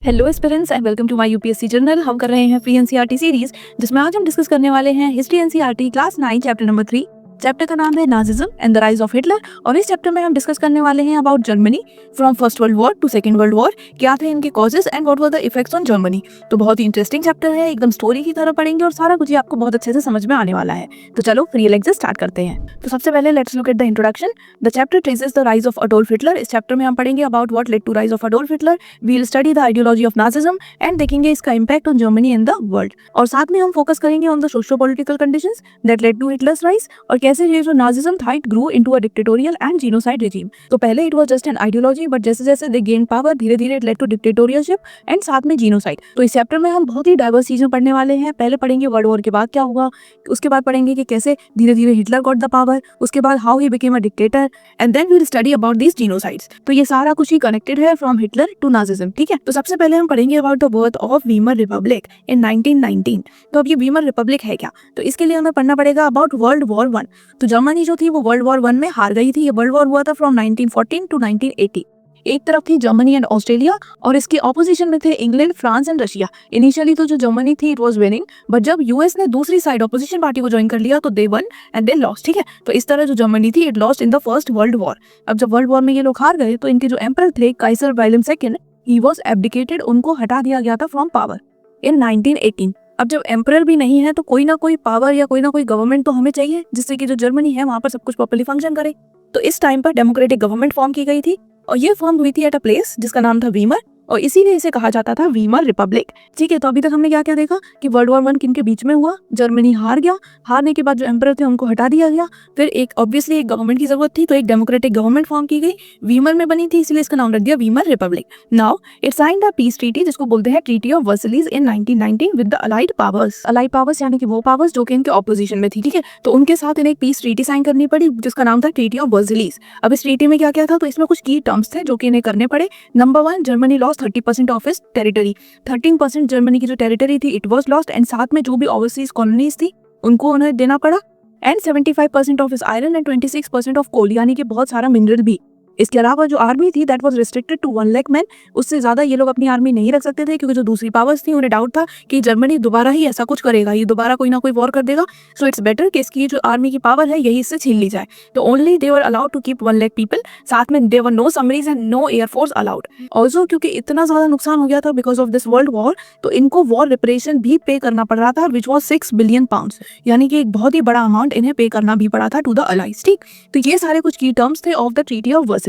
Hello aspirants and welcome to my UPSC journal. हम कर रहे हैं फ्री एनसीईआरटी सीरीज, जिसमें आज हम डिस्कस करने वाले हैं history NCERT class 9 chapter number 3। Chapter का नाम है Nazism and the rise of Hitler. और इस चैप्टर में हम डिस्कस करने वाले हैं about Germany from first world war to second world war. क्या थे इनके causes and what were the effects on Germany. तो बहुत ही इंटरेस्टिंग चैप्टर है, एकदम स्टोरी की तरह पढ़ेंगे और सारा कुछ ही आपको बहुत अच्छे से समझ में आने वाला है। तो चलो फ्री लेक्चर स्टार्ट करते हैं। तो सबसे पहले let's look at the introduction. The chapter traces the rise of Adolf Hitler. इस चैप्टर में हम पढ़ेंगे about what led to rise of Adolf Hitler. We will study the ideology of Nazism and देखेंगे इसका impact on Germany and the world. और साथ में हम फोकस करेंगे on the socio political conditions that led to Hitler's rise, और कैसे ये जो नाजिज्म था it Guru into a dictatorial and genocide regime. तो पहले it was just an ideology, but जैसे जैसे दे गेन पावर धीरे धीरे इट लेड टू डिक्टेटोरियलशिप एंड साथ में जीनोसाइड। तो इस चैप्टर में हम बहुत ही डाइवर्स चीजें पढ़ने वाले हैं। पहले पढ़ेंगे वर्ल्ड वॉर के बाद क्या हुआ, उसके बाद पढ़ेंगे कि कैसे धीरे धीरे हिटलर गॉट द पावर, उसके बाद how he became a dictator, and then we will study about these genocides. तो ये सारा कुछ ही कनेक्टेड है फ्रॉम हिटलर टू नाजिज्म, ठीक है। तो सबसे पहले हम पढ़ेंगे about the birth of Weimar Republic in 1919। तो अब ये वीमर रिपब्लिक है क्या, तो इसके लिए हमें पढ़ना पड़ेगा अबाउट वर्ल्ड वॉर 1। तो जर्मनी जो थी वो वर्ल्ड वॉर 1 में हार गई थी। ये वर्ल्ड वॉर हुआ था फ्रॉम 1914 टू 1980। एक तरफ थी जर्मनी एंड ऑस्ट्रेलिया, और इसके ऑपोजिशन में थे England, France and Russia. Initially तो जो जर्मनी थी इट वाज विनिंग, बट जब यूएस ने दूसरी साइड ऑपोजिशन पार्टी को ज्वाइन कर लिया तो दे वन एंड दे लॉस्ट, ठीक है। तो इस तरह जो जर्मनी थी it lost in the first world war. अब जब वर्ल्ड वॉर में ये लोग हार गए तो इनके जो एम्परर थे Kaiser William second, he was abdicated, उनको हटा दिया गया था फ्रॉम पावर इन 1918। अब जब एम्परर भी नहीं है तो कोई ना कोई पावर या कोई ना कोई गवर्नमेंट तो हमें चाहिए जिससे कि जो जर्मनी है वहां पर सब कुछ प्रॉपर्ली फंक्शन करे। तो इस टाइम पर डेमोक्रेटिक गवर्नमेंट फॉर्म की गई थी, और ये फॉर्म हुई थी एट अ प्लेस जिसका नाम था वीमर, और इसीलिए इसे कहा जाता था वीमर रिपब्लिक, ठीक है। तो अभी तक हमने क्या क्या देखा कि वर्ल्ड वॉर 1 किनके बीच में हुआ, जर्मनी हार गया, हारने के बाद जो एम्परर थे उनको हटा दिया गया, फिर एक ऑब्वियसली एक गवर्नमेंट की जरूरत थी तो एक डेमोक्रेटिक गवर्नमेंट फॉर्म की गई, वीमर में बनी थी, इसलिए इसका नाम रख दिया Weimar Republic. Now it signed the peace treaty जिसको बोलते हैं treaty of Versailles in 1919 with the allied powers. Allied powers यानी कि वो पावर्स जो कि इनके ऑपोजिशन में थी, ठीक है। तो उनके साथ इन्हें एक पीस ट्रीटी साइन करनी पड़ी जिसका नाम था ट्रीटी ऑफ वर्सलीज। अब इस ट्रीटी में क्या क्या था, तो इसमें कुछ की टर्म्स थे जो कि इन्हें करने पड़े। Number 1, Germany lost 30% of its territory. 13% Germany की जो टेरिटरी थी इट वाज लॉस्ट, एंड साथ में जो भी ओवरसीज कॉलोनीज थी उनको उन्हें देना पड़ा, एंड 75% ऑफ इस आयरन एंड 26% ऑफ कोल, यानी कि बहुत सारा मिनरल भी। इसके अलावा जो आर्मी थी that was restricted to 1 lakh man. उससे ज्यादा ये लोग अपनी आर्मी नहीं रख सकते थे, क्योंकि जो दूसरी पावर्स थी उन्हें डाउट था कि जर्मनी दोबारा ही ऐसा कुछ करेगा, ये दोबारा कोई ना कोई वॉर कर देगा। सो इट्स बेटर कि इसकी जो आर्मी की पावर है यही इससे छीन ली जाए। तो only they were allowed to keep 1 lakh people, साथ में there were no submarines and no airforce allowed. Also क्योंकि इतना ज्यादा नुकसान हो गया था because of this world war, तो इनको वॉर रिपरेशन भी पे करना पड़ रहा था विच वॉज 6 बिलियन पाउंड, यानी कि एक बहुत ही बड़ा अमाउंट इन्हें पे करना भी पड़ा था टू द अलाइज, ठीक। तो ये सारे कुछ की टर्म्स थे ऑफ द ट्रीटी ऑफ वर्सलीज।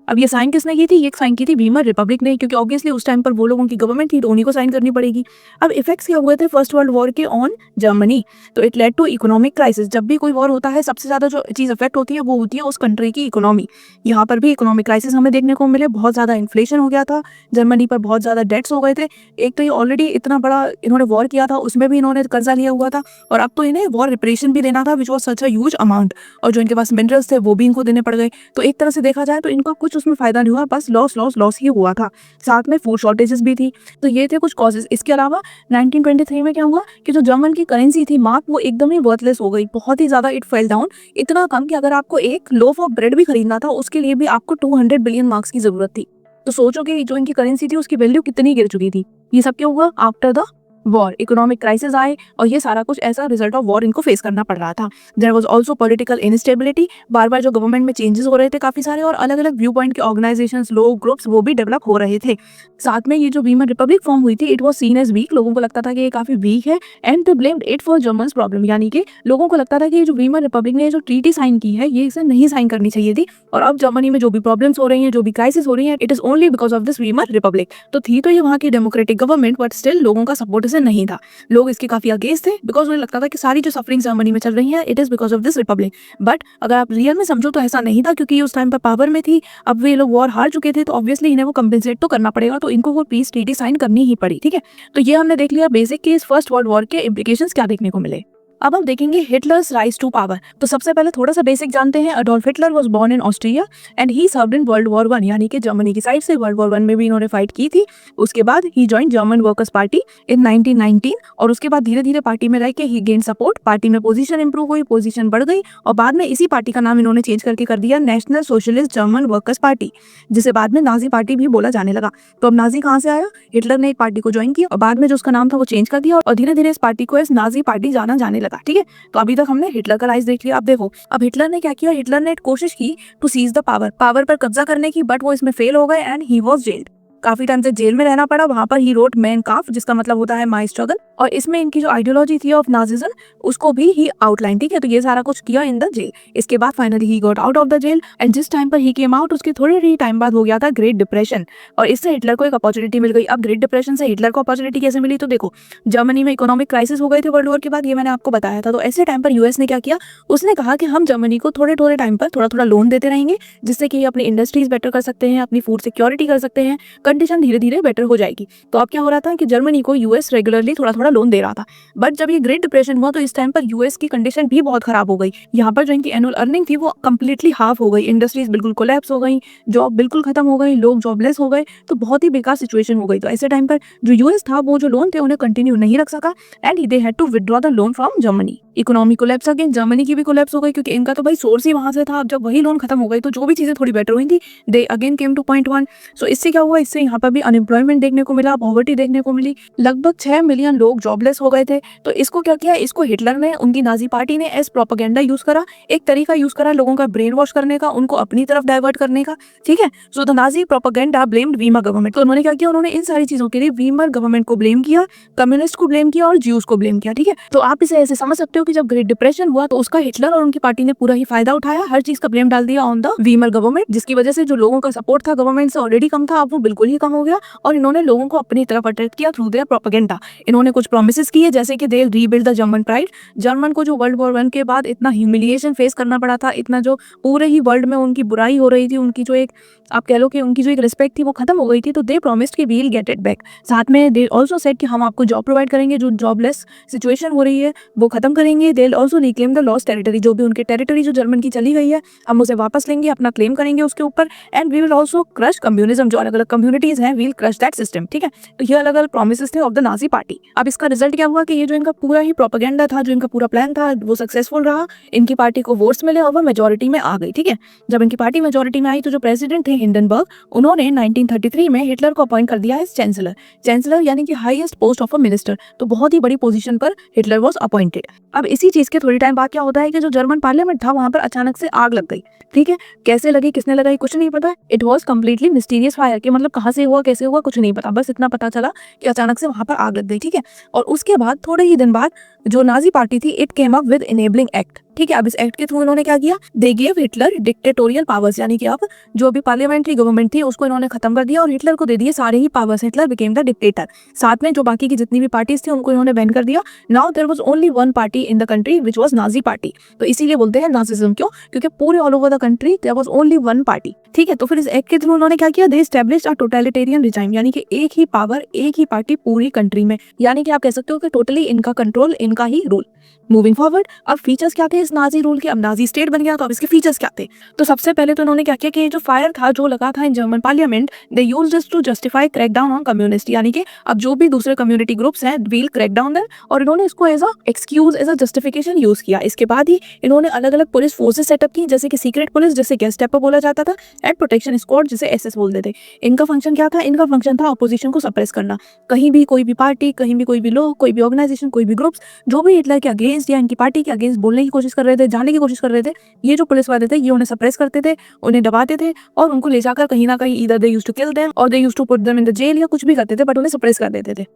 अब ये साइन किसने की थी, ये साइन की थी वीमर रिपब्लिक ने, क्योंकि ऑब्वियसली उस टाइम पर वो लोगों की गवर्नमेंट थी तो उन्हीं को साइन करनी पड़ेगी। अब इफेक्ट्स क्या हुए थे फर्स्ट वर्ल्ड वॉर के ऑन जर्मनी, तो it led to economic crisis. जब भी कोई वॉर होता है सबसे ज्यादा जो चीज इफेक्ट होती है वो होती है उस कंट्री की इकोनॉमी। यहाँ पर भी इकोनॉमिक क्राइसिस हमें देखने को मिले, बहुत ज्यादा इन्फ्लेशन हो गया था, जर्मनी पर बहुत ज्यादा डेट्स हो गए थे। एक तो ये ऑलरेडी इतना बड़ा इन्होंने वॉर किया था, उसमें भी इन्होंने कर्जा लिया हुआ था, और अब तो इन्हें वॉर रिपरेशन भी देना था which was such a huge amount, और जो इनके पास मिनरल्स थे वो भी इनको देने पड़ गए। तो एक तरह से देखा जाए तो इनका कुछ उसमें फायदा नहीं हुआ, बस लॉस ही हुआ था। साथ में फूड शॉर्टेजेस भी थी। तो ये थे कुछ कॉजेस। इसके अलावा 1923 में क्या हुआ कि जो जर्मन की करेंसी थी मार्क, वो एकदम ही वर्थलेस हो गई, बहुत ही ज्यादा इट फेल डाउन, इतना कम कि अगर आपको एक लोफ ऑफ ब्रेड भी खरीदना था उसके लिए भी आपको 200 बिलियन मार्क्स की जरूरत थी। तो सोचो कि जो इनकी करेंसी थी उसकी वैल्यू कितनी गिर चुकी थी। ये सब क्यों हुआ, after the war economic crisis आए, और ये सारा कुछ ऐसा रिजल्ट ऑफ वॉर इनको फेस करना पड़ रहा था। There was also political instability, बार बार जो गवर्नमेंट में चेंजेस हो रहे थे काफी सारे, और अलग अलग व्यू पॉइंट के ऑर्गेनाइजेशंस, लोग, ग्रुप्स वो भी डेवलप हो रहे थे। साथ में ये जो वीमर रिपब्लिक फॉर्म हुई थी it was seen as weak, लोगों को लगता था कि ये काफी वीक है, and they blamed it for Germans problem, यानी कि लोगों को लगता था कि ये जो वीमर रिपब्लिक ने जो ट्रीटी साइन की है ये इसे नहीं साइन करनी चाहिए थी, और अब जर्मनी में जो भी प्रॉब्लम्स हो रही हैं, जो भी क्राइसिस हो रही है, it is only because of this Weimar Republic. तो थी तो ये वहाँ की डेमोक्रेटिक गवर्नमेंट, बट स्टिल लोगों का सपोर्ट इसे नहीं था। लोग इसके काफी अगेंस्ट थे बिकॉज उन्हें लगता था कि सारी जो सफरिंग जर्मनी में चल रही है it is because of this Republic. But अगर आप रियल में समझो तो ऐसा नहीं था, क्योंकि ये उस टाइम पर पावर में थी, अब वे लोग वॉर हार चुके थे, तो ऑब्वियसली इन्हें वो कंपेंसेट तो करना पड़ेगा, तो इनको वो पीस ट्रीटी साइन करनी ही पड़ी, ठीक है। तो ये हमने देख लिया बेसिक कि इस फर्स्ट वर्ल्ड वॉर के इम्प्लीकेशंस क्या देखने को मिले। अब हम देखेंगे हिटलर्स राइज टू पावर। तो सबसे पहले थोड़ा सा बेसिक जानते हैं। Adolf Hitler was born in Austria and he served in world war 1, यानी कि जर्मनी की साइड से वर्ल्ड वॉर 1 में भी इन्होंने फाइट की थी। उसके बाद he join German workers party in 1919 और उसके बाद धीरे धीरे पार्टी में रह के ही गेन सपोर्ट। पार्टी में पोजीशन इंप्रूव हुई, पोजीशन बढ़ गई और बाद में इसी पार्टी का नाम इन्होंने चेंज करके कर दिया national socialist German workers party, जिसे बाद में नाजी पार्टी भी बोला जाने लगा। तो अब नाजी कहाँ से आया? हिटलर ने एक पार्टी को ज्वाइन किया और बाद में जो उसका नाम था वो चेंज कर दिया और धीरे धीरे इस पार्टी को इस नाजी पार्टी जाना जाने लगा। ठीक है, तो अभी तक हमने हिटलर का राइज देख लिया। अब देखो अब हिटलर ने क्या किया। हिटलर ने कोशिश की टू सीज द पावर पर कब्जा करने की, बट वो इसमें फेल हो गए एंड ही वाज जेल्ड। काफी टाइम से जेल में रहना पड़ा। वहां पर ही रोट मैन काफ, जिसका मतलब होता है माई स्ट्रगल, और इसमें इनकी जो आइडियोलॉजी थी ऑफ नाजिज्म उसको भी ही आउटलाइन। ठीक है, तो ये सारा कुछ किया इन द जेल। इसके बाद finally he got out of the jail and जिस टाइम पर ही केम आउट उसके थोड़ी ही टाइम बाद हो गया था ग्रेट डिप्रेशन और इससे हिटलर को एक अपॉर्चुनिटी मिल गई। अब ग्रेट डिप्रेशन से हिटलर को अपॉर्चुनिटी कैसे मिली? तो देखो जर्मनी में इकोनॉमिक क्राइसिस हो गए थे वर्ल्ड वॉर के बाद, ये मैंने आपको बताया था। तो ऐसे टाइम पर यूएस ने क्या किया, उसने कहा कि हम जर्मनी को थोड़े थोड़े टाइम पर थोड़ा थोड़ा लोन देते रहेंगे, जिससे कि अपनी इंडस्ट्रीज बेटर कर सकते हैं, अपनी फूड सिक्योरिटी कर सकते हैं, कंडीशन धीरे धीरे बेटर हो जाएगी। तो अब क्या हो रहा था कि जर्मनी को यूएस रेगुलरली थोड़ा थोड़ा लोन दे रहा था। बट जब ये ग्रेट डिप्रेशन हुआ तो इस टाइम पर यूएस की कंडीशन भी बहुत खराब हो गई। यहाँ पर जो इनकी एनुअल अर्निंग थी वो कंप्लीटली हाफ हो गई, इंडस्ट्रीज बिल्कुल कोलैप्स हो गई, जॉब बिल्कुल खत्म हो गई, लोग जॉबलेस हो गए, तो बहुत ही बेकार सिचुएशन हो गई। तो ऐसे टाइम पर जो यूएस था वो जो लोन थे उन्हें कंटिन्यू नहीं रख सका and they had to withdraw the loan from Germany. Economy collapse again, Germany की भी कोलैप्स हो गई क्योंकि इनका तो भाई सोर्स ही वहां से था। अब जब वही लोन खत्म हो गई तो जो भी चीजें थोड़ी बेटर हुई थी they again came two point 1। सो इससे क्या हुआ, इससे यहाँ पर भी अनएम्प्लॉयमेंट देखने को मिला, पॉवर्टी देखने को मिली, लगभग 6 मिलियन लोग जॉबलेस हो गए थे। तो इसको क्या किया, इसको हिटलर ने, उनकी नाजी पार्टी ने एज प्रोपेगेंडा यूज करा, एक तरीका यूज करा लोगों का ब्रेन वॉश करने का, उनको अपनी तरफ डाइवर्ट करने का। ठीक है, so the Nazi propaganda blamed Weimar government. तो उन्होंने क्या किया, उन्होंने इन सारी चीजों के लिए वीमर गवर्नमेंट को ब्लेम किया, कम्युनिस्ट को ब्लेम किया और ज्यूज को ब्लेम किया। ठीक है, तो आप इसे ऐसे समझ सकते हो कि जब ग्रेट डिप्रेशन हुआ तो उसका हिटलर और उनकी पार्टी ने पूरा ही फायदा उठाया, हर चीज का ब्लेम डाल दिया ऑन द वीमर गवर्नमेंट, जिसकी वजह से जो लोगों का सपोर्ट था गवर्नमेंट से ऑलरेडी कम था, अब वो बिल्कुल ही कम हो गया और इन्होंने लोगों को अपनी तरफ अट्रैक्ट किया थ्रू देयर प्रोपेगेंडा। इन्होंने कुछ प्रोमिसेस किए जैसे कि they rebuild the German pride. German को जो वर्ल्ड वॉर 1 के बाद इतना ह्यूमिलिएशन फेस करना पड़ा था, इतना जो पूरे ही वर्ल्ड में उनकी बुराई हो रही थी, उनकी जो एक आप कह लो कि उनकी जो एक रिस्पेक्ट थी वो खत्म हो गई थी, तो दे प्रॉमिस्ड कि we will get it back. साथ में दे आल्सो सेड कि हम आपको जॉब प्रोवाइड करेंगे, जो जॉबलेस सिचुएशन हो रही है वो खत्म करेंगे। They also reclaim the lost territory, जो भी उनके टेरिटरी जो जर्मन की चली गई है हम उसे वापस लेंगे, अपना क्लेम करेंगे उसके ऊपर। And we will also crush communism, जो अलग अलग कम्युनिटीज हैं, we will crush that system. ठीक है, तो ये अलग अलग प्रोमिसेस थे ऑफ द नाजी पार्टी। अब इसका रिजल्ट क्या हुआ कि ये जो इनका पूरा ही प्रोपेगेंडा था, जो इनका पूरा प्लान था वो सक्सेसफुल रहा, इनकी पार्टी को वोट्स मिले और वो मेजोरिटी में आ गई। ठीक है, जब इनकी पार्टी मेजोरिटी में आई तो जो प्रेसिडेंट थे हिंडनबर्ग, उन्होंने 1933 में हिटलर को अपॉइंट कर दिया एज चांसलर। चांसलर यानी कि highest post of a minister, तो बहुत ही बड़ी पोजीशन पर हिटलर वाज अपॉइंटेड। अब इसी चीज के थोड़ी टाइम बाद क्या होता है कि जो जर्मन पार्लियामेंट था वहां पर अचानक से आग लग गई। ठीक है, कैसे लगी, किसने लगाई, कुछ नहीं पता। It was completely mysterious fire, कि मतलब कहां से हुआ, कैसे हुआ, कुछ नहीं पता, बस इतना पता चला कि अचानक से वहां पर आग लग गई। ठीक है, और उसके बाद थोड़े ही दिन बाद जो नाजी पार्टी थी it came up with enabling act. ठीक है, अब इस एक्ट के थ्रू इन्होंने क्या किया, they give Hitler dictatorial powers, यानी कि अब जो भी पार्लियामेंट्री गवर्नमेंट थी उसको इन्होंने खत्म कर दिया और हिटलर को दे दिए सारे ही powers. Hitler became the dictator. साथ में जो बाकी की जितनी भी पार्टीज थी उनको इन्होंने बैन कर दिया। Now there was only one party in the country which was Nazi party. तो इसीलिए बोलते हैं नाजिज्म, क्यों, क्योंकि पूरे all over the country there was only one party. ठीक है, तो फिर इस एक्ट के थ्रू उन्होंने क्या किया, दे एस्टैब्लिश्ड अ टोटलिटेरियन रिजाइम, यानी कि एक ही पावर, एक ही पार्टी पूरी कंट्री में, यानी कि आप कह सकते हो कि टोटली इनका कंट्रोल, इनका ही रूल। मूविंग फॉरवर्ड, अब फीचर्स क्या थे इस नाजी रूल के, अब नाजी स्टेट बन गया तो अब इसके फीचर्स क्या थे। तो सबसे पहले तो इन्होंने क्या किया कि जो फायर था जो लगा था in German parliament, they used this to justify crackdown on communist, यानी कि अब जो भी दूसरे कम्युनिटी ग्रुप्स हैं वील क्रैकडाउन देम, और इन्होंने इसको as a excuse, as a justification use किया। इसके बाद ही इन्होंने अलग अलग पुलिस फोर्सेस सेटअप की, जैसे कि सीक्रेट पुलिस जिसे गेस्टापो बोला जाता था, एंड प्रोटेक्शन स्क्वाड जिसे एसएस बोलते थे। इनका फंक्शन क्या था, इनका फंक्शन था अपोजिशन को सप्रेस करना। कहीं भी कोई भी पार्टी, कहीं भी कोई भी लोग, कोई भी ऑर्गेनाइजेशन, कोई भी ग्रुप्स जो भी हिटलर के अगेंस्ट या इनकी पार्टी के अगेंस्ट बोलने की कोशिश कर रहे थे, जाने की कोशिश कर रहे थे, ये जो पुलिस वाले थे ये उन्हें सप्रेस करते थे, उन्हें दबाते थे और उनको ले जाकर कहीं ना कहीं either they used to kill them और they used to put them in the jail, या कुछ भी करते थे बट उन्हें सप्रेस कर देते थे।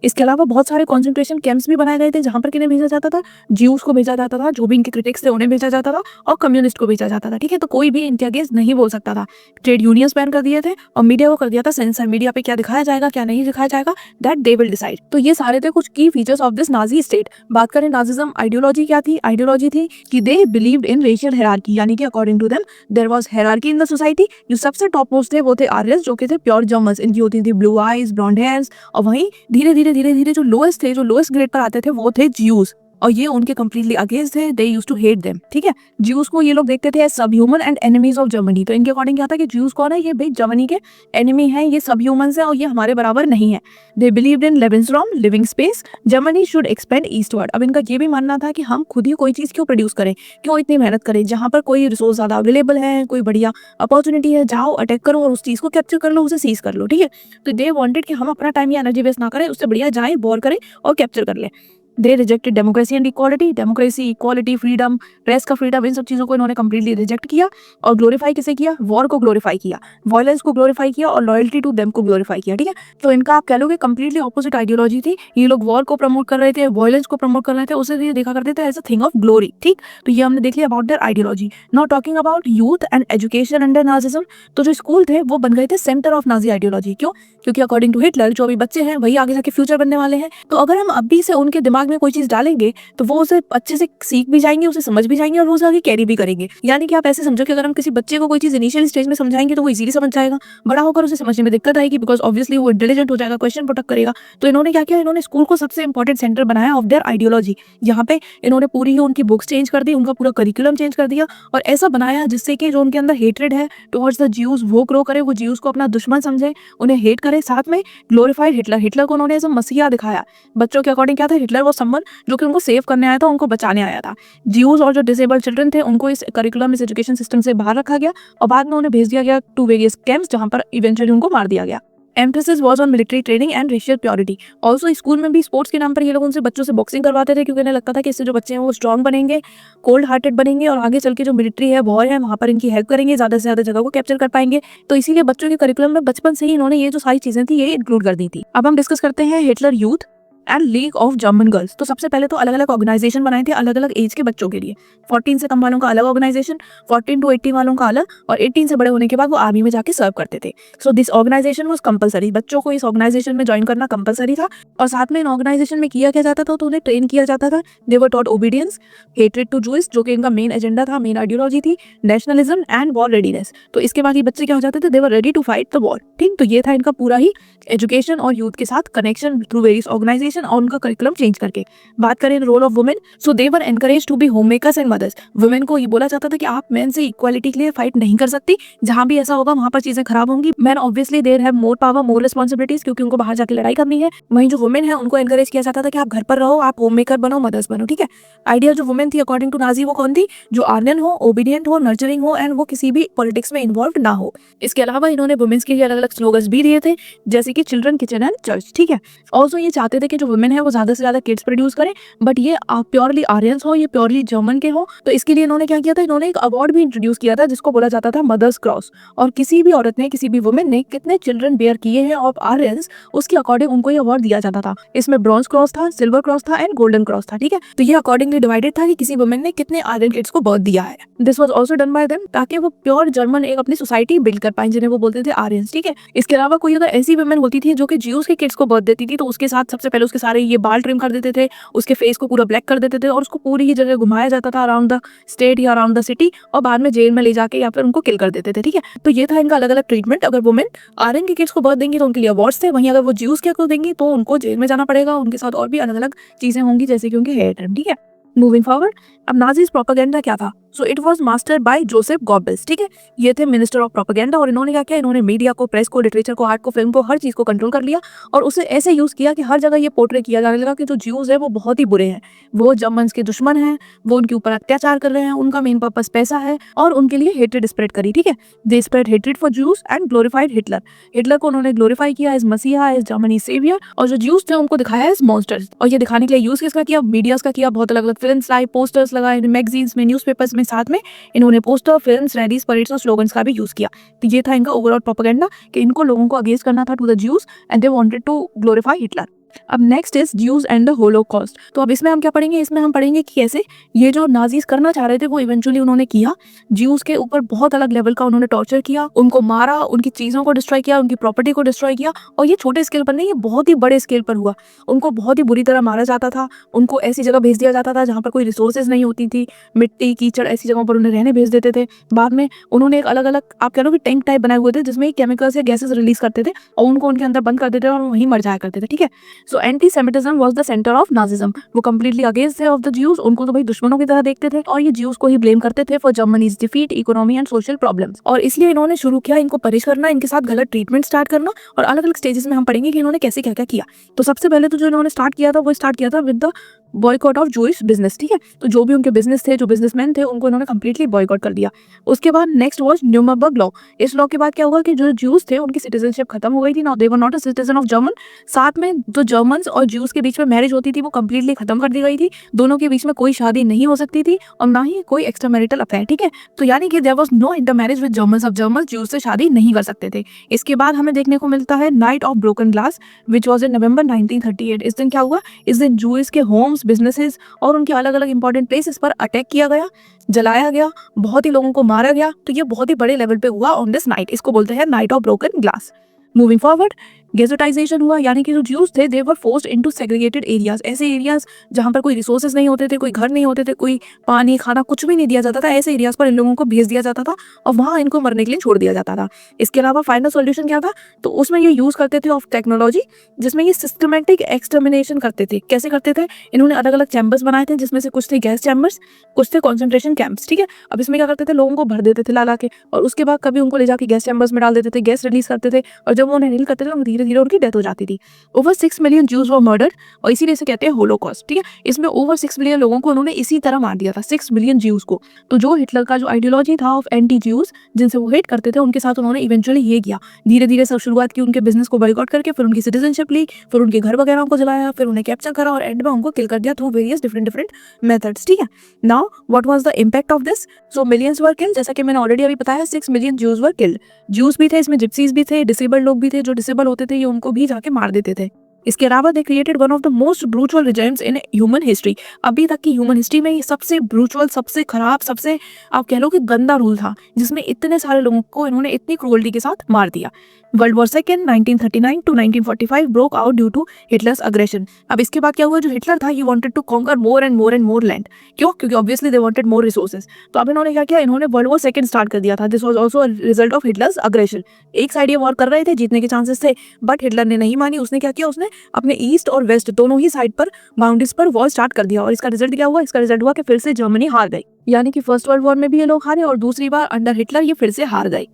इसके अलावा बहुत सारे कॉन्सेंट्रेशन कैंप्स भी बनाए गए थे जहां पर किन्हें भेजा जाता था, ज्यूज को भेजा जाता था, जो भी इनके क्रिटिक्स थे उन्हें भेजा जाता था, और कम्युनिस्ट को भेजा जाता था। ठीक है, तो कोई भी इनके अगेंस्ट नहीं बोल सकता था। ट्रेड यूनियंस बैन कर दिए थे और मीडिया को कर दिया था सेंसर। मीडिया पे क्या दिखाया जाएगा, क्या नहीं दिखाया जाएगा, दैट दे विल डिसाइड। तो ये सारे थे कुछ key features of this Nazi state. बात करें नाजिज्म आइडियोलॉजी क्या थी, आइडियोलॉजी थी कि they believed in racial hierarchy, यानी कि according to them there was hierarchy in the society. जो सबसे टॉप मोस्ट थे वो थे आर्यंस, जो कि थे प्योर जर्मन्स, इनकी होती थी ब्लू आईज, ब्लॉन्ड हेयर्स, और वहीं धीरे धीरे धीरे धीरे जो लोएस्ट थे, जो लोएस्ट ग्रेड पर आते थे वो थे ज्यूज, और ये उनके कम्प्लीटली अगेंस्ट थे, they used to hate them, ठीक है। ज्यूज को ये लोग देखते थे एज सब human and enemies of Germany. तो इनके अकॉर्डिंग क्या था कि ज्यूज कौन है, ये भाई जर्मनी के एनिमी हैं, ये सब ह्यूमंस हैं और ये हमारे बराबर नहीं है। They believed in Lebensraum living space, Germany should expand eastward. अब इनका ये भी मानना था कि हम खुद ही कोई चीज क्यों प्रोड्यूस करें, क्यों इतनी मेहनत करें, जहां पर कोई रिसोर्स ज्यादा अवेलेबल है, कोई बढ़िया अपॉर्चुनिटी है, जाओ अटैक करो और उस चीज को कैप्चर कर लो, उसे सीज कर लो, ठीक है। तो दे वांटेड कि हम अपना टाइम या एनर्जी वेस्ट ना करें, उससे बढ़िया जाएं, वॉर करें और कैप्चर कर लें। They rejected democracy and equality, democracy, equality, freedom, press का फ्रीडम, इन सब चीजों को इन्होंने कंप्लीटली रिजेक्ट किया और ग्लोरीफाई किसे किया, वॉर को ग्लोरीफाई किया, वायलेंस को ग्लोरीफाई किया और लॉयल्टी टू देम को ग्लोरीफाई किया, ठीक है। तो इनका आप कह लो कि कंप्लीटली ऑपोजिट आइडियोलॉजी थी। ये लोग वॉर को प्रमोट कर रहे थे, वायलेंस को प्रमोट कर रहे थे, उसे ये देखा करते थे as a thing of glory, ठीक। तो ये हमने देख लिया about their ideology. Now talking about youth and education under Nazism, तो जो स्कूल थे वो बन गए थे सेंटर ऑफ नाजी आइडियोलॉजी। क्यों? क्योंकि अकॉर्डिंग टू हिटलर जो अभी बच्चे हैं वही आगे जाके फ्यूचर बनने वाले हैं। तो अगर हम अभी से उनके दिमाग में कोई चीज डालेंगे तो वो उसे अच्छे से सीख भी जाएंगे, उसे समझ भी जाएंगे और वो उसे आगे कैरी भी करेंगे। यानी कि आप ऐसे समझो कि अगर हम किसी बच्चे को कोई चीज इनिशियल स्टेज में समझाएंगे तो वो इजीली समझ जाएगा, बड़ा होकर उसे समझने में दिक्कत आएगी बिकॉज ऑब्वियसली वो इंटेलिजेंट हो जाएगा, क्वेश्चन पुट अप करेगा। तो इन्होंने क्या किया, इन्होंने स्कूल को सबसे इंपॉर्टेंट सेंटर बनाया ऑफ देयर आइडियोलॉजी। यहाँ पे इन्होंने पूरी ही उनकी बुक्स चेंज कर दी, उनका पूरा करिकुलम चेंज कर दिया और ऐसा बनाया जिससे कि जो उनके अंदर हेट्रेड है टुवर्ड्स द ज्यूज वो ग्रो करे, वो ज्यूज को अपना दुश्मन समझे, उन्हें हेट करे। साथ में ग्लोरीफाइड हिटलर, हिटलर को उन्होंने एज अ मसीहा दिखाया। बच्चों के अकॉर्डिंग क्या था, हिटलर वो समवन जो कि उनको सेव करने आया था, उनको बचाने आया था। ज्यूज और जो डिसेबल्ड चिल्ड्रन थे उनको इस करिकुलम, इस एजुकेशन सिस्टम से बाहर रखा गया और बाद में उन्हें भेज दिया गया टू वेरियस कैंप्स जहां पर इवेंचुअली उनको मार दिया गया। Emphasis was on military training and racial purity. Also school में भी स्पोर्ट्स के नाम पर ये लोग उनसे बच्चों से बॉक्सिंग करवाते थे क्योंकि इन्हें लगता था कि इससे जो बच्चे हैं वो स्ट्रॉन्ग बनेंगे, कोल्ड हार्टेड बनेंगे और आगे चल के जो मिलिट्री है, वॉर है, वहां पर इनकी हेल्प करेंगे, ज्यादा से ज्यादा जगह को कैप्चर कर पाएंगे। तो इसीलिए बच्चों के करिकुलम में बचपन से ही इन्होंने ये जो सारी चीजें थी ये इंक्लूड कर दी थी। अब हम डिस्कस करते हैं Hitler youth and league of German girls. तो सबसे पहले तो अलग अलग ऑर्गेनाइजेशन बनाए थे अलग अलग एज के बच्चों के लिए। 14 से कम वालों का अलग ऑर्गेनाइजेशन, 14 to 18 वालों का अलग और 18 से बड़े होने के बाद वो आर्मी में जाके सर्व करते थे। So this organisation was compulsory, बच्चों को इस ऑर्गेनाइजेशन में ज्वाइन करना कंपलसरी था। और साथ में इन ऑर्गेनाइजेशन में किया क्या जाता था, तो उन्हें ट्रेन किया जाता था। They were taught obedience, hatred to Jews जो कि इनका मेन एजेंडा था, मेन आइडियोलॉजी थी, नेशनलिज्म एंड वॉर रेडीनेस। तो इसके बाद ये बच्चे क्या हो जाते थे, they were ready to fight the war, ठीक। तो ये था इनका पूरा ही एजुकेशन और यूथ के साथ कनेक्शन थ्रू वेरियस ऑर्गेनाइजेशन और उनका करिकुलम चेंज करके। बात करें role of women, so they were encourage to be home makers and mothers. Women को ये बोला जाता था कि आप मेन से इक्वालिटी के लिए फाइट नहीं कर सकती, जहां भी ऐसा होगा वहां पर चीजें खराब होंगी। Man obviously there have more power, more responsibilities, क्योंकि उनको बाहर जाके लड़ाई करनी है। वहीं जो वुमेन है उनको एनकरेज किया जाता था कि आप घर पर रहो, आप होम मेकर बनो, मदर्स बनो, ठीक है। आइडिया जो वुमेन थी अकॉर्डिंग टू नाजी वो कौन थी, जो आर्यन हो, ओबीडियंट हो, नर्चरिंग हो एंड वो किसी भी पॉलिटिक्स में इन्वॉल्व ना हो। इसके अलावा इन्होंने वुमेन्स के लिए अलग अलग स्लोगन्स भी दिए थे जैसे कि चिल्ड्रन, किचन एंड चर्च, ठीक है। ऑल्सो ये चाहते थे कि जो वुमेन है वो ज्यादा से ज्यादा किड्स प्रोड्यूस करें, बट ये प्योरली आर्यंस हो, ये प्योरली जर्मन के हो। तो इसके लिए इन्होंने क्या किया था, इन्होंने एक अवार्ड भी इंट्रोड्यूस किया था जिसको बोला जाता था मदर्स क्रॉस। और किसी भी औरत ने, किसी भी वुमेन ने कितने चिल्ड्रन बेयर किए हैं ऑफ आर्यंस, उसके अकॉर्डिंग उनको ये अवार्ड दिया जाता था। इसमें ब्रॉन्ज क्रॉस था, सिल्वर क्रॉस था एंड गोल्डन क्रॉस था, ठीक है। तो ये अकॉर्डिंगली डिवाइडेड था कि किसी वुमेन ने कितने आर्यन किड्स को बर्थ दिया है। This was also done by them ताकि वो प्योर जर्मन एक अपनी सोसाइटी बिल्ड कर पाए जिन्हें वो बोलते थे आर्यंस, ठीक है। इसके अलावा कोई अगर ऐसी वुमेन होती थी जो कि ज्यूज के किड्स को बर्थ देती थी तो उसके साथ सबसे पहले उसके सारे ये बाल ट्रिम कर देते थे, उसके फेस को पूरा ब्लैक कर देते थे और उसको पूरी ही जगह घुमाया जाता था अराउंड द स्टेट या अराउंड द सिटी और बाद में जेल में ले जाके या फिर उनको किल कर देते थे, ठीक है। तो ये था इनका अलग अलग ट्रीटमेंट। अगर वुमेन आर्यन के किड्स को बर्थ देंगी तो उनके लिए अवार्ड्स थे, वहीं अगर वो ज्यूज के को देंगी तो उनको जेल में जाना पड़ेगा, उनके साथ और भी अलग अलग चीजें होंगी जैसे कि उनके हेयर ट्रिम, ठीक है। मूविंग फॉरवर्ड, अब नाजीज प्रोपेगेंडा क्या था, so it was mastered by Joseph Goebbels, ठीक है। ये थे मिनिस्टर ऑफ प्रोपेगेंडा और इन्होंने क्या किया, इन्होंने मीडिया को, प्रेस को, लिटरेचर को, आर्ट को, फिल्म को, हर चीज को कंट्रोल कर लिया और उसे ऐसे यूज किया कि हर जगह ये पोर्ट्रे किया जाने लगा कि जो ज्यूज है वो बहुत ही बुरे हैं, वो जर्मन्स के दुश्मन हैं, वो उनके ऊपर अत्याचार कर रहे हैं, उनका मेन पर्पस पैसा है और उनके लिए हेट्रेड स्प्रेड करी, ठीक है। They spread hatred for Jews and glorified Hitler. Hitler को उन्होंने ग्लोरीफाई किया एज मसीहा, एज जर्मनी सेवियर, और जो ज्यूज थे उनको दिखाया एज मॉन्स्टर्स। और ये दिखाने के लिए यूज किसका किया, मीडियाज का किया, बहुत अलग अलग फिल्म्स लाई, पोस्टर्स लगाए, मैगजीन्स में, न्यूज़पेपर्स में, साथ में इन्होंने पोस्टर, फिल्म्स, रैलीज, परेड्स और स्लोगन्स का भी यूज किया। तो ये था इनका ओवरऑल प्रोपेगेंडा कि इनको लोगों को अगेंस्ट करना था to the Jews and they wanted to glorify Hitler. अब next is Jews and the Holocaust. तो अब इसमें हम क्या पढ़ेंगे, इसमें हम पढ़ेंगे कि कैसे ये जो नाजीज करना चाह रहे थे वो इवेंचुअली उन्होंने किया। ज्यूज के ऊपर बहुत अलग लेवल का उन्होंने टॉर्चर किया, उनको मारा, उनकी चीजों को डिस्ट्रॉय किया, उनकी प्रॉपर्टी को डिस्ट्रॉय किया। और ये छोटे स्केल पर नहीं, ये बहुत ही बड़े स्केल पर हुआ। उनको बहुत ही बुरी तरह मारा जाता था, उनको ऐसी जगह भेज दिया जाता था जहाँ पर कोई रिसोर्सेज नहीं होती थी, मिट्टी, कीचड़, ऐसी जगहों पर उन्हें रहने भेज देते थे। बाद में उन्होंने एक अलग अलग, आप कह लो कि टैंक टाइप बनाए हुए थे जिसमें केमिकल्स या गैसेस रिलीज करते थे और उनको उनके अंदर बंद कर देते थे और वहीं मर जाया करते थे, ठीक है। So anti Semitism was the centre of Nazism. वो कंप्लीटली अगेंस्ट थे ऑफ द ज्यूज, उनको तो भाई दुश्मनों की तरह देखते थे और ये ज्यूज को ही ब्लेम करते थे for Germany's defeat, economy and social problems. और इसलिए इन्होंने शुरू किया इनको पनिश करना, इनके साथ गलत ट्रीटमेंट स्टार्ट करना। और अलग अलग स्टेजेस में हम पढ़ेंगे कि इन्होंने कैसे क्या क्या किया। तो सबसे पहले तो जो इन्होंने स्टार्ट किया था वो स्टार्ट किया था with the boycott of Jewish business. ठीक है, तो जो भी उनके बिजनेस थे, जो बिजनेसमैन थे, उनको इन्होंने कंप्लीटली बॉयकॉट कर दिया। उसके बाद नेक्स्ट वाज न्यूरम्बर्ग लॉ। इस लॉ के बाद क्या हुआ कि जो ज्यूज थे उनकी सिटीजनशिप खत्म हो गई थी। Now they were not a citizen of German. साथ में जो जर्मन्स और ज्यूज के बीच में मैरिज होती थी वो कंप्लीटली खत्म कर दी गई थी। दोनों के बीच में कोई शादी नहीं हो सकती थी और ना ही कोई एक्स्ट्रा मैरिटल अफेयर। ठीक है, तो यानी कि there was no intermarriage with Germans. अब जर्मन्स ज्यूज से शादी नहीं कर सकते थे। इसके बाद हमें देखने को मिलता है night of broken glass which was in November 1938। इस दिन क्या हुआ, इस दिन ज्यूज के होम्स, बिजनेसेस और उनके अलग अलग इंपॉर्टेंट प्लेसेस पर अटैक किया गया, जलाया गया, बहुत ही लोगों को मारा गया। तो ये बहुत ही बड़े लेवल पे हुआ ऑन दिस नाइट। इसको बोलते हैं night of broken glass. Moving forward, ghettoization हुआ, यानी कि जो ज्यूज थे they were forced into segregated areas. ऐसे एरियाज जहां पर कोई रिसोर्सेज नहीं होते थे, कोई घर नहीं होते थे, कोई पानी खाना कुछ भी नहीं दिया जाता था, ऐसे एरियाज पर इन लोगों को भेज दिया जाता था और वहां इनको मरने के लिए छोड़ दिया जाता था। इसके अलावा फाइनल सॉल्यूशन क्या था, तो उसमें ये यूज करते थे ऑफ टेक्नोलॉजी, जिसमें ये सिस्टमेटिक एक्सटर्मिनेशन करते थे। कैसे करते थे, इन्होंने अलग अलग चैम्बर्स बनाए थे, जिसमें से कुछ थे गैस चैम्बर्स, कुछ थे कॉन्सेंट्रेशन कैंप्स। ठीक है, अब इसमें क्या करते थे, लोगों को भर देते थे ला के, और उसके बाद कभी उनको ले जाके गैस चैम्बर्स में डाल देते थे, गैस रिलीज करते थे, और जब वो उन्हें रील करते थे धीरे धीरे उनकी डेथ हो जाती थी। ओवर 6 मिलियन ज्यूज वर मर्डर्ड, और इसीलिए इसे कहते हैं होलोकॉस्ट। ठीक है, इसमें ओवर 6 मिलियन लोगों को उन्होंने इसी तरह मार दिया था, 6 मिलियन ज्यूज को। तो जो हिटलर का जो आइडियोलॉजी था ऑफ एंटी ज्यूज, जिनसे वो हेट करते थे, उनके साथ उन्होंने इवेंचुअली ये किया, धीरे धीरे सब शुरुआत की उनके बिजनेस को बॉयकॉट करके, फिर उनकी सिटीजनशिप ली, फिर उनके घर वगैरह को जलाया, फिर उन्हें कैप्चर करा और एंड में उनको किल कर दिया थ्रू वेरियस डिफरेंट मेथड्स। ठीक है, now what was the impact of this, so millions were killed, जैसा कि मैंने ऑलरेडी अभी बताया 6 million Jews were killed. Jews भी थे इसमें, जिप्सीज भी थे, डिसेबल्ड लोग भी थे, जो डिसेबल होते थे ये उनको भी जाके मार देते थे। इसके अलावा they created one of the most brutal regimes in human history. अभी तक की ह्यूमन हिस्ट्री में ये सबसे ब्रूचुअल, सबसे खराब, सबसे आप कह लो कि गंदा रूल था, जिसमें इतने सारे लोगों को इन्होंने इतनी क्रूरल्टी के साथ मार दिया। World war second 1939 to 1945 broke out due to Hitler's aggression. अब इसके बाद क्या हुआ, जो हिटलर था, he wanted to conquer more and more land. क्यों, क्योंकि obviously they wanted more resources. तो अब इन्होंने क्या किया, इन्होंने वर्ल्ड वॉर सेकेंड स्टार्ट कर दिया था। This was also a result of Hitler's aggression. एक साइड ये वॉर कर रहे थे, जीतने के चांसेस थे, बट हिटलर ने नहीं मानी। उसने क्या किया, उसने अपने ईस्ट और वेस्ट दोनों ही साइड पर बाउंड्रीज पर वॉर स्टार्ट कर दिया। और इसका रिजल्ट क्या हुआ, इसका रिजल्ट हुआ कि फिर से जर्मनी हार गई। यानी कि फर्स्ट वर्ल्ड वॉर में भी ये लोग हारे और दूसरी बार अंडर हिटलर ये फिर से हार गई।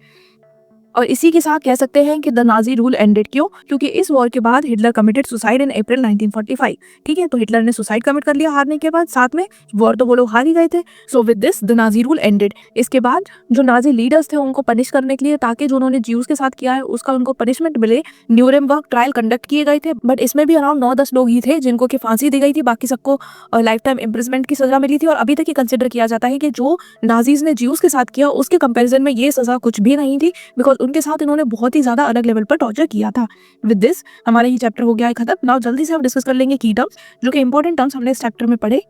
और इसी के साथ कह सकते हैं कि द नाजी रूल एंडेड। क्यों, क्योंकि इस वॉर के बाद हिटलर कमिटेड सुसाइड इन अप्रैल 1945। ठीक है, तो हिटलर ने सुसाइड कमिट कर लिया हारने के बाद, साथ में वॉर तो वो लोग हार ही गए थे। So with this the Nazi rule ended. इसके बाद जो नाजी लीडर्स थे उनको पनिश करने के लिए, ताकि जो उन्होंने ज्यूज के साथ किया है उसका उनको पनिशमेंट मिले, न्यूरेमबर्ग ट्रायल कंडक्ट किए गए थे। बट इसमें भी अराउंड 9-10 लोग ही थे जिनको की फांसी दी गई थी, बाकी सबको लाइफ टाइम इम्प्रिजमेंट की सजा मिली थी। और अभी तक ये कंसिडर किया जाता है कि जो नाजीज ने ज्यूज के साथ किया उसके कंपेरिजन में ये सजा कुछ भी नहीं थी, बिकॉज उनके साथ इन्होंने बहुत ही ज्यादा अलग लेवल पर टॉर्चर किया था। विद दिस हमारा ये चैप्टर हो गया है खत्म। नाउ जल्दी से हम डिस्कस कर लेंगे की टर्म्स, जो कि इंपॉर्टेंट टर्म्स हमने इस चैप्टर में पढ़े।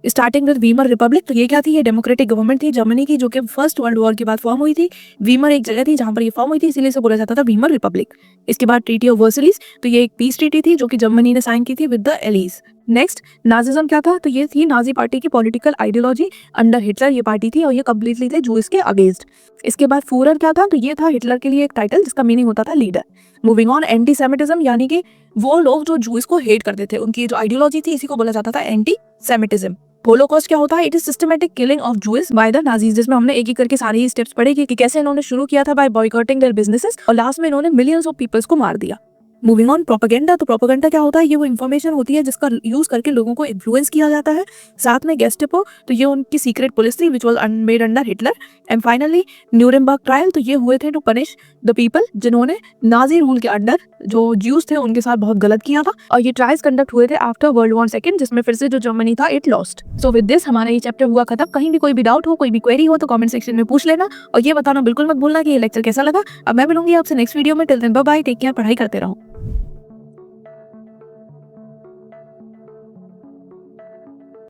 Starting with Weimar Republic. तो ये क्या थी, ये डेमोक्रेटिक गवर्नमेंट थी जर्मनी की, जो कि फर्स्ट वर्ल्ड वॉर के बाद फॉर्म हुई थी। वीमर एक जगह थी जहां पर ये फॉर्म हुई थी, इसीलिए इसे बोला जाता था वीमर रिपब्लिक। इसके बाद ट्रीटी ऑफ वर्सलिस, तो ये एक पीस ट्रीटी थी जो कि जर्मनी ने साइन की थी with the allies. Next Nazism क्या था, तो ये थी नाजी पार्टी की पॉलिटिकल आइडियोलॉजी। अंडर हिटलर ये पार्टी थी और ये कम्प्लीटली थे जूस के अगेंस्ट। इसके बाद फूरर क्या था, तो ये था हिटलर के लिए एक टाइटल जिसका मीनिंग होता था leader. Moving on, anti Semitism, यानी कि वो लोग जो जूस को हेट करते थे, उनकी जो आइडियोलॉजी थी इसी को बोला जाता था एंटी सेमिटिज्म। होलोकॉस्ट क्या होता है, it is systematic killing of juice by the Nazis, जिसमें हमने एक एक करके सारे ही स्टेप्स पढ़े कि कैसे इन्होंने शुरू किया था बाय बॉयकॉटिंग देयर बिजनेसेस और लास्ट में इन्होंने मिलियंस ऑफ पीपल्स को मार दिया। Moving on, propaganda. तो प्रोपेगेंडा क्या होता है, ये वो इन्फॉर्मेशन होती है जिसका यूज करके लोगों को इन्फ्लुएंस किया जाता है। साथ में गेस्टापो, तो ये उनकी सीक्रेट पुलिस थी which was made under Hitler. And finally Nuremberg trial, तो ये हुए थे टू पनिश द पीपल जिन्होंने नाजी रूल के अंडर जो ज्यूज थे उनके साथ बहुत गलत किया था। और ये ट्रायल्स कंडक्ट हुए थे आफ्टर वर्ल्ड वॉर सेकेंड, जिसमें फिर से जो जर्मनी था it lost. So with this हमारा ये चैप्टर हुआ खत्म। कहीं भी कोई भी डाउट हो, कोई भी क्वेरी हो तो कमेंट सेक्शन में पूछ लेना और ये बताना बिल्कुल मत भूलना कि ये लेक्चर कैसा लगा। अब मैं मिलूंगी आपसे नेक्स्ट वीडियो में। Till then bye bye, take care, पढ़ाई करते रहो।